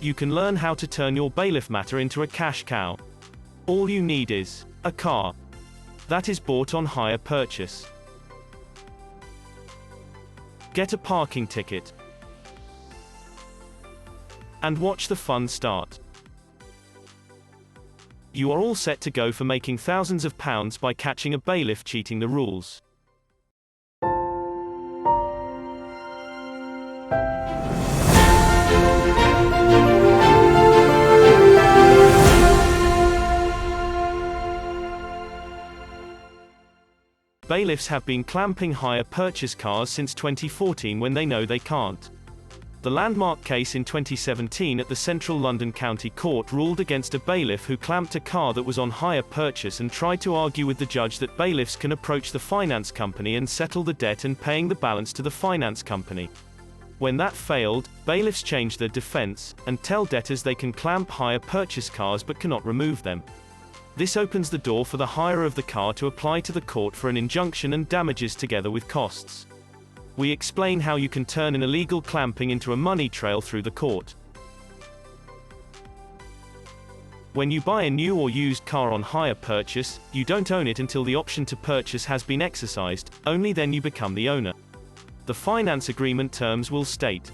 You can learn how to turn your bailiff matter into a cash cow. All you need is a car that is bought on hire purchase. Get a parking ticket and watch the fun start. You are all set to go for making thousands of pounds by catching a bailiff cheating the rules. Bailiffs have been clamping hire purchase cars since 2014 when they know they can't. The landmark case in 2017 at the Central London County Court ruled against a bailiff who clamped a car that was on hire purchase and tried to argue with the judge that bailiffs can approach the finance company and settle the debt and paying the balance to the finance company. When that failed, bailiffs changed their defense and tell debtors they can clamp hire purchase cars but cannot remove them. This opens the door for the hirer of the car to apply to the court for an injunction and damages together with costs. We explain how you can turn an illegal clamping into a money trail through the court. When you buy a new or used car on hire purchase, you don't own it until the option to purchase has been exercised, only then you become the owner. The finance agreement terms will state: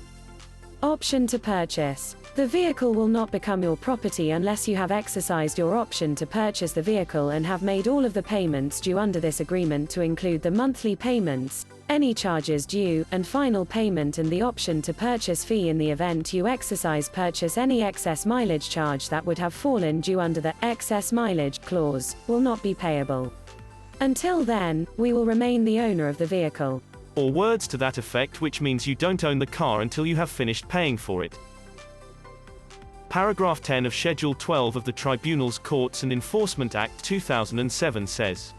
Option to purchase. The vehicle will not become your property unless you have exercised your option to purchase the vehicle and have made all of the payments due under this agreement, to include the monthly payments, any charges due, and final payment, and the option to purchase fee. In the event you exercise purchase, any excess mileage charge that would have fallen due under the excess mileage clause will not be payable. Until then, we will remain the owner of the vehicle. Or words to that effect, which means you don't own the car until you have finished paying for it. Paragraph 10 of Schedule 12 of the Tribunals, Courts and Enforcement Act 2007 says: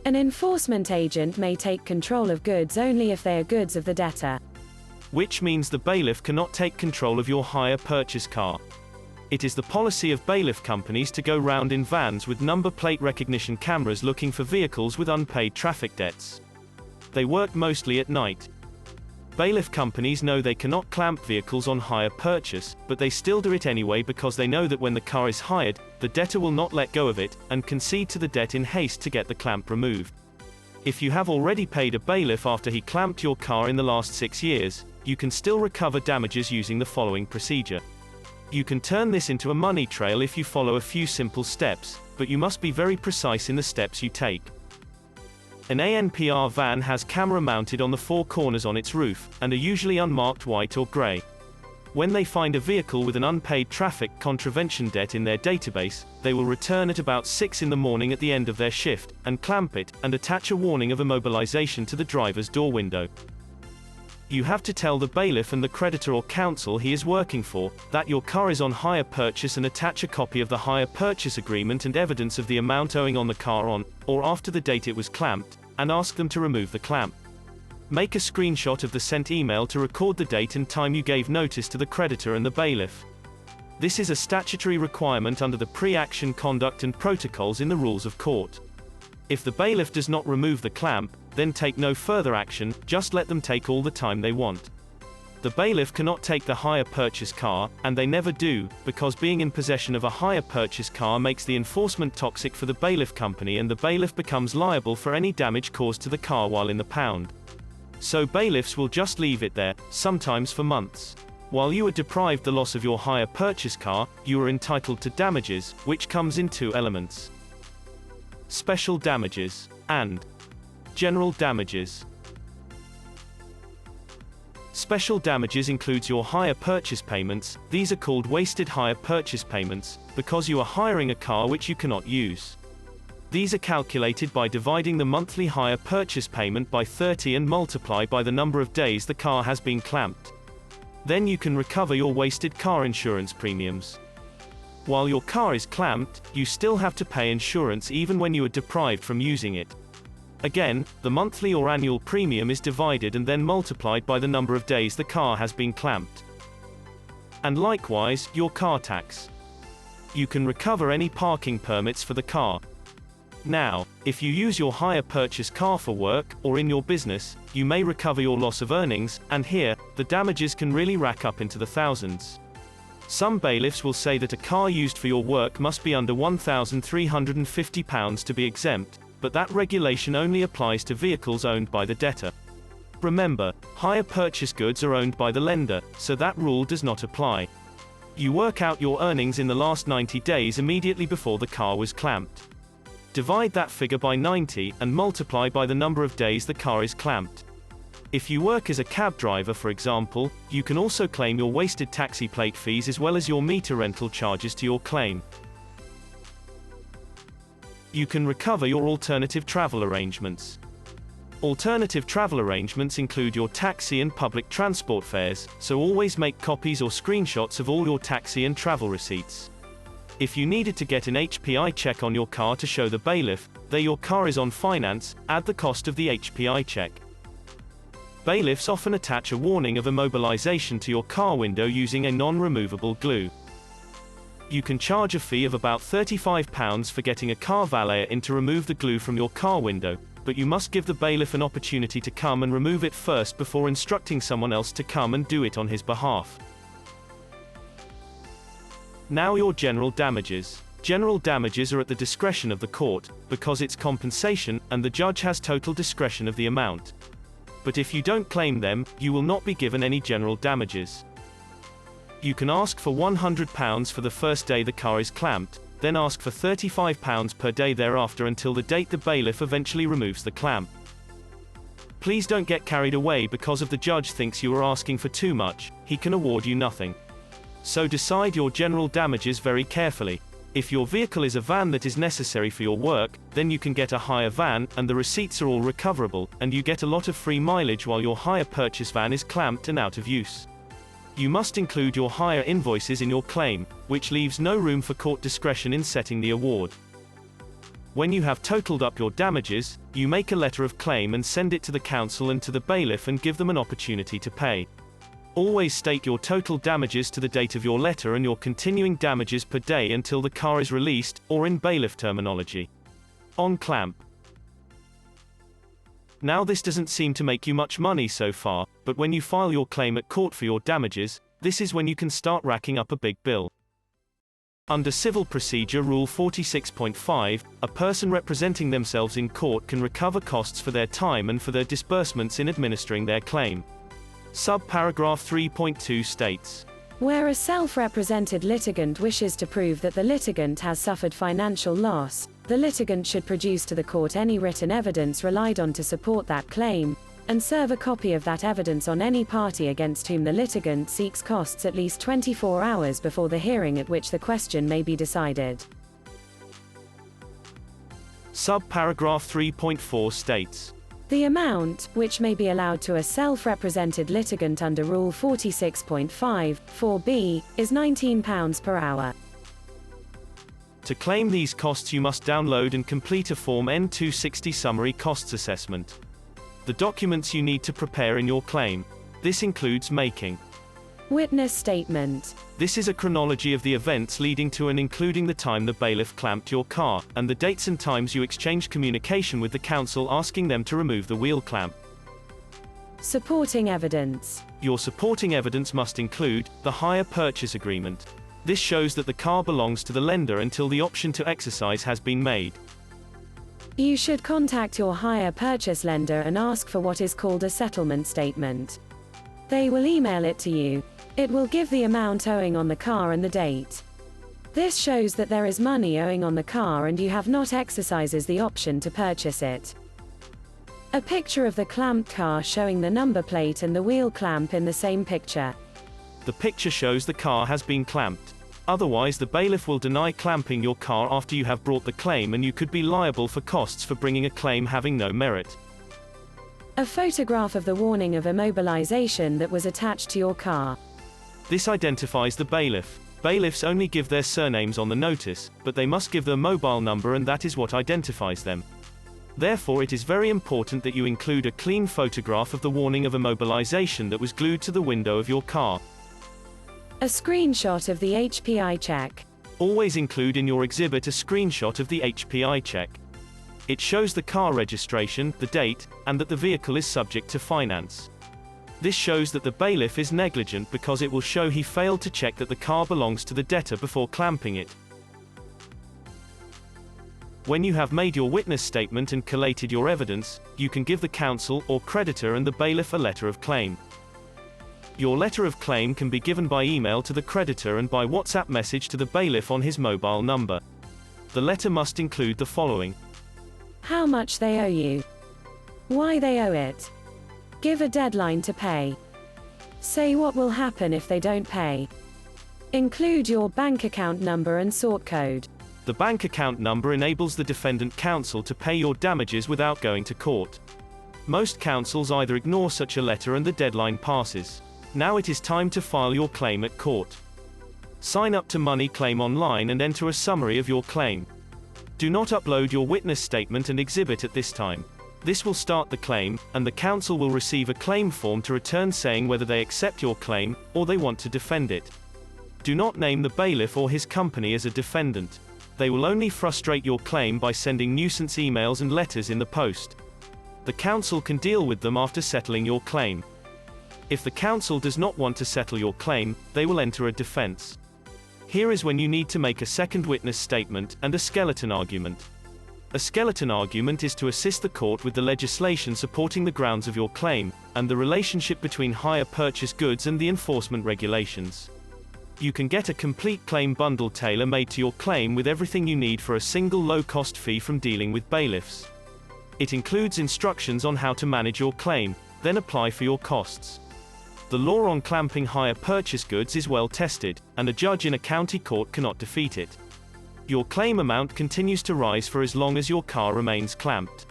An enforcement agent may take control of goods only if they are goods of the debtor. Which means the bailiff cannot take control of your hire purchase car. It is the policy of bailiff companies to go round in vans with number plate recognition cameras looking for vehicles with unpaid traffic debts. They work mostly at night. Bailiff companies know they cannot clamp vehicles on hire purchase, but they still do it anyway because they know that when the car is hired, the debtor will not let go of it, and concede to the debt in haste to get the clamp removed. If you have already paid a bailiff after he clamped your car in the last 6 years, you can still recover damages using the following procedure. You can turn this into a money trail if you follow a few simple steps, but you must be very precise in the steps you take. An ANPR van has camera mounted on the 4 corners on its roof, and are usually unmarked white or grey. When they find a vehicle with an unpaid traffic contravention debt in their database, they will return at about 6 in the morning at the end of their shift, and clamp it, and attach a warning of immobilization to the driver's door window. You have to tell the bailiff and the creditor or counsel he is working for, that your car is on hire purchase, and attach a copy of the hire purchase agreement and evidence of the amount owing on the car on, or after the date it was clamped, and ask them to remove the clamp. Make a screenshot of the sent email to record the date and time you gave notice to the creditor and the bailiff. This is a statutory requirement under the pre-action conduct and protocols in the rules of court. If the bailiff does not remove the clamp, then take no further action, just let them take all the time they want. The bailiff cannot take the hire purchase car, and they never do, because being in possession of a hire purchase car makes the enforcement toxic for the bailiff company, and the bailiff becomes liable for any damage caused to the car while in the pound. So bailiffs will just leave it there, sometimes for months. While you are deprived the loss of your hire purchase car, you are entitled to damages, which comes in 2 elements: special damages and general damages. Special damages includes your hire purchase payments. These are called wasted hire purchase payments, because you are hiring a car which you cannot use. These are calculated by dividing the monthly hire purchase payment by 30 and multiply by the number of days the car has been clamped. Then you can recover your wasted car insurance premiums. While your car is clamped, you still have to pay insurance even when you are deprived from using it. Again, the monthly or annual premium is divided and then multiplied by the number of days the car has been clamped. And likewise, your car tax. You can recover any parking permits for the car. Now, if you use your hire purchase car for work, or in your business, you may recover your loss of earnings, and here, the damages can really rack up into the thousands. Some bailiffs will say that a car used for your work must be under £1,350 to be exempt, but that regulation only applies to vehicles owned by the debtor. Remember, hire purchase goods are owned by the lender, so that rule does not apply. You work out your earnings in the last 90 days immediately before the car was clamped. Divide that figure by 90 and multiply by the number of days the car is clamped. If you work as a cab driver, for example, you can also claim your wasted taxi plate fees as well as your meter rental charges to your claim. You can recover your alternative travel arrangements. Alternative travel arrangements include your taxi and public transport fares, so always make copies or screenshots of all your taxi and travel receipts. If you needed to get an HPI check on your car to show the bailiff that your car is on finance, add the cost of the HPI check. Bailiffs often attach a warning of immobilization to your car window using a non-removable glue. You can charge a fee of about £35 for getting a car valet in to remove the glue from your car window, but you must give the bailiff an opportunity to come and remove it first before instructing someone else to come and do it on his behalf. Now your general damages. General damages are at the discretion of the court, because it's compensation, and the judge has total discretion of the amount. But if you don't claim them, you will not be given any general damages. You can ask for £100 for the first day the car is clamped, then ask for £35 per day thereafter until the date the bailiff eventually removes the clamp. Please don't get carried away because if the judge thinks you are asking for too much, he can award you nothing. So decide your general damages very carefully. If your vehicle is a van that is necessary for your work, then you can get a hire van, and the receipts are all recoverable, and you get a lot of free mileage while your hire purchase van is clamped and out of use. You must include your hire invoices in your claim, which leaves no room for court discretion in setting the award. When you have totaled up your damages, you make a letter of claim and send it to the council and to the bailiff and give them an opportunity to pay. Always state your total damages to the date of your letter and your continuing damages per day until the car is released, or in bailiff terminology, on clamp. Now this doesn't seem to make you much money so far, but when you file your claim at court for your damages, this is when you can start racking up a big bill. Under Civil Procedure Rule 46.5, a person representing themselves in court can recover costs for their time and for their disbursements in administering their claim. Subparagraph 3.2 states, where a self-represented litigant wishes to prove that the litigant has suffered financial loss, the litigant should produce to the court any written evidence relied on to support that claim, and serve a copy of that evidence on any party against whom the litigant seeks costs at least 24 hours before the hearing at which the question may be decided. Subparagraph 3.4 states, the amount, which may be allowed to a self-represented litigant under Rule 46.5, 4b, is £19 per hour. To claim these costs you must download and complete a Form N260 Summary Costs Assessment. The documents you need to prepare in your claim. This includes making witness statement. This is a chronology of the events leading to and including the time the bailiff clamped your car, and the dates and times you exchanged communication with the council asking them to remove the wheel clamp. Supporting evidence. Your supporting evidence must include the hire purchase agreement. This shows that the car belongs to the lender until the option to exercise has been made. You should contact your hire purchase lender and ask for what is called a settlement statement. They will email it to you. It will give the amount owing on the car and the date. This shows that there is money owing on the car and you have not exercises the option to purchase it. A picture of the clamped car showing the number plate and the wheel clamp in the same picture. The picture shows the car has been clamped. Otherwise the bailiff will deny clamping your car after you have brought the claim and you could be liable for costs for bringing a claim having no merit. A photograph of the warning of immobilization that was attached to your car. This identifies the bailiff. Bailiffs only give their surnames on the notice, but they must give their mobile number and that is what identifies them. Therefore it is very important that you include a clean photograph of the warning of immobilization that was glued to the window of your car. A screenshot of the HPI check. Always include in your exhibit a screenshot of the HPI check. It shows the car registration, the date, and that the vehicle is subject to finance. This shows that the bailiff is negligent because it will show he failed to check that the car belongs to the debtor before clamping it. When you have made your witness statement and collated your evidence, you can give the counsel or creditor and the bailiff a letter of claim. Your letter of claim can be given by email to the creditor and by WhatsApp message to the bailiff on his mobile number. The letter must include the following: how much they owe you, why they owe it, give a deadline to pay, say what will happen if they don't pay, include your bank account number and sort code. The bank account number enables the defendant counsel to pay your damages without going to court. Most counsels either ignore such a letter and the deadline passes. Now it is time to file your claim at court. Sign up to Money Claim online and enter a summary of your claim. Do not upload your witness statement and exhibit at this time. This will start the claim, and the counsel will receive a claim form to return saying whether they accept your claim, or they want to defend it. Do not name the bailiff or his company as a defendant. They will only frustrate your claim by sending nuisance emails and letters in the post. The counsel can deal with them after settling your claim. If the counsel does not want to settle your claim, they will enter a defense. Here is when you need to make a second witness statement and a skeleton argument. A skeleton argument is to assist the court with the legislation supporting the grounds of your claim, and the relationship between hire purchase goods and the enforcement regulations. You can get a complete claim bundle tailor-made to your claim with everything you need for a single low-cost fee from dealing with bailiffs. It includes instructions on how to manage your claim, then apply for your costs. The law on clamping hire purchase goods is well tested, and a judge in a county court cannot defeat it. Your claim amount continues to rise for as long as your car remains clamped.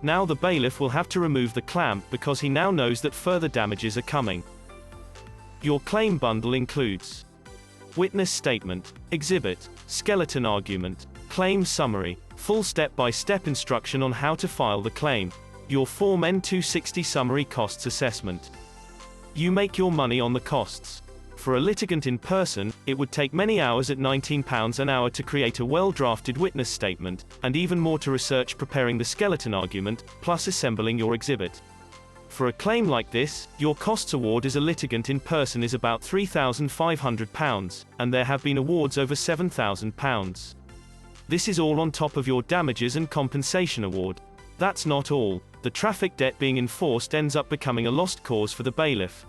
Now the bailiff will have to remove the clamp because he now knows that further damages are coming. Your claim bundle includes witness statement, exhibit, skeleton argument, claim summary, full step-by-step instruction on how to file the claim, your Form N260 summary costs assessment. You make your money on the costs. For a litigant in person, it would take many hours at £19 an hour to create a well-drafted witness statement, and even more to research preparing the skeleton argument, plus assembling your exhibit. For a claim like this, your costs award as a litigant in person is about £3,500, and there have been awards over £7,000. This is all on top of your damages and compensation award. That's not all. The traffic debt being enforced ends up becoming a lost cause for the bailiff.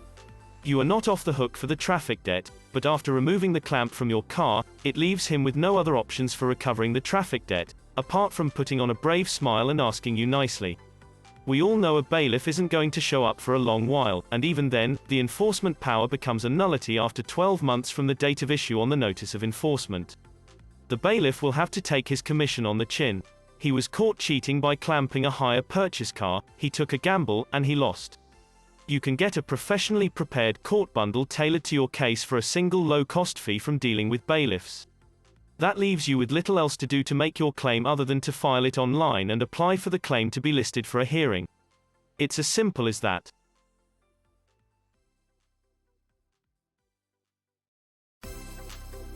You are not off the hook for the traffic debt, but after removing the clamp from your car, it leaves him with no other options for recovering the traffic debt, apart from putting on a brave smile and asking you nicely. We all know a bailiff isn't going to show up for a long while, and even then, the enforcement power becomes a nullity after 12 months from the date of issue on the notice of enforcement. The bailiff will have to take his commission on the chin. He was caught cheating by clamping a hire purchase car, he took a gamble, and he lost. You can get a professionally prepared court bundle tailored to your case for a single low-cost fee from dealing with bailiffs. That leaves you with little else to do to make your claim other than to file it online and apply for the claim to be listed for a hearing. It's as simple as that.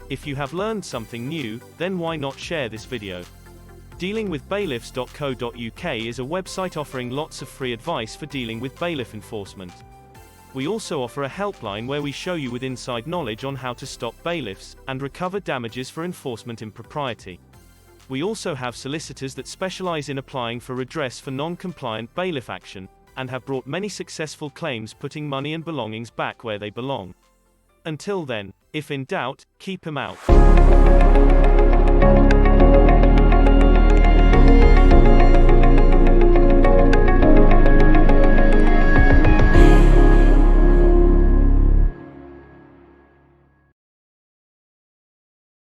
If you have learned something new, then why not share this video? Dealingwithbailiffs.co.uk is a website offering lots of free advice for dealing with bailiff enforcement. We also offer a helpline where we show you with inside knowledge on how to stop bailiffs, and recover damages for enforcement impropriety. We also have solicitors that specialize in applying for redress for non-compliant bailiff action, and have brought many successful claims putting money and belongings back where they belong. Until then, if in doubt, keep 'em out.